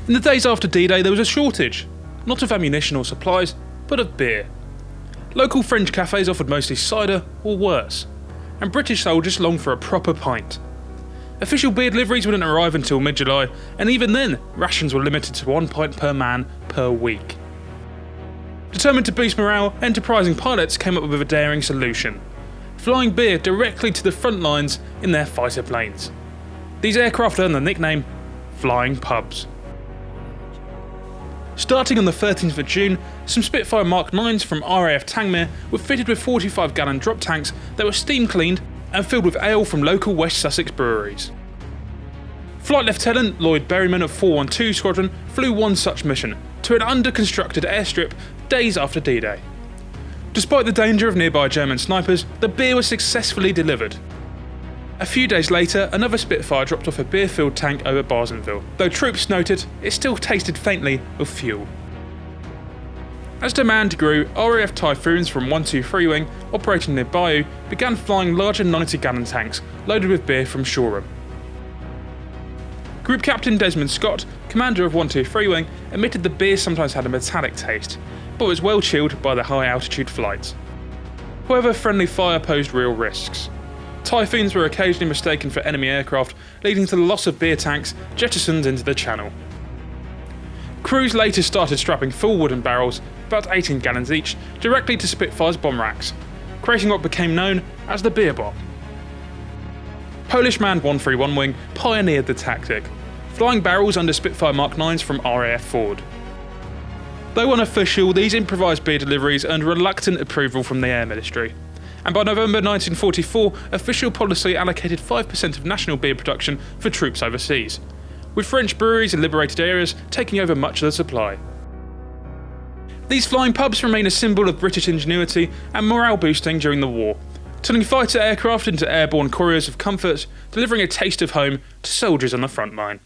In the days after D-Day there was a shortage, not of ammunition or supplies, but of beer. Local French cafes offered mostly cider or worse, and British soldiers longed for a proper pint. Official beer deliveries wouldn't arrive until mid-July, and even then, rations were limited to 1 pint per man per week. Determined to boost morale, enterprising pilots came up with a daring solution: flying beer directly to the front lines in their fighter planes. These aircraft earned the nickname Flying Pubs. Starting on the 13th of June, some Spitfire Mk.IXcs from RAF Tankmere were fitted with 45-gallon drop tanks that were steam cleaned and filled with ale from local West Sussex breweries. Flight Lieutenant Lloyd Berryman of 412 Squadron flew one such mission to an under-constructed airstrip days after D-Day. Despite the danger of nearby German snipers, the beer was successfully delivered. A few days later, another Spitfire dropped off a beer-filled tank over Barsonville, though troops noted it still tasted faintly of fuel. As demand grew, RAF Typhoons from 123 Wing, operating near Bayeux, began flying larger 90-gallon tanks loaded with beer from Shoreham. Group Captain Desmond Scott, commander of 123 Wing, admitted the beer sometimes had a metallic taste, but was well chilled by the high-altitude flights. However, friendly fire posed real risks. Typhoons were occasionally mistaken for enemy aircraft, leading to the loss of beer tanks jettisoned into the channel. Crews later started strapping full wooden barrels, about 18 gallons each, directly to Spitfire's bomb racks, creating what became known as the beer bomb. Polish manned 131 Wing pioneered the tactic, flying barrels under Spitfire Mk.IXs from RAF forward. Though unofficial, these improvised beer deliveries earned reluctant approval from the Air Ministry, and by November 1944, official policy allocated 5% of national beer production for troops overseas, with French breweries in liberated areas taking over much of the supply. These flying pubs remain a symbol of British ingenuity and morale boosting during the war, turning fighter aircraft into airborne couriers of comfort, delivering a taste of home to soldiers on the front line.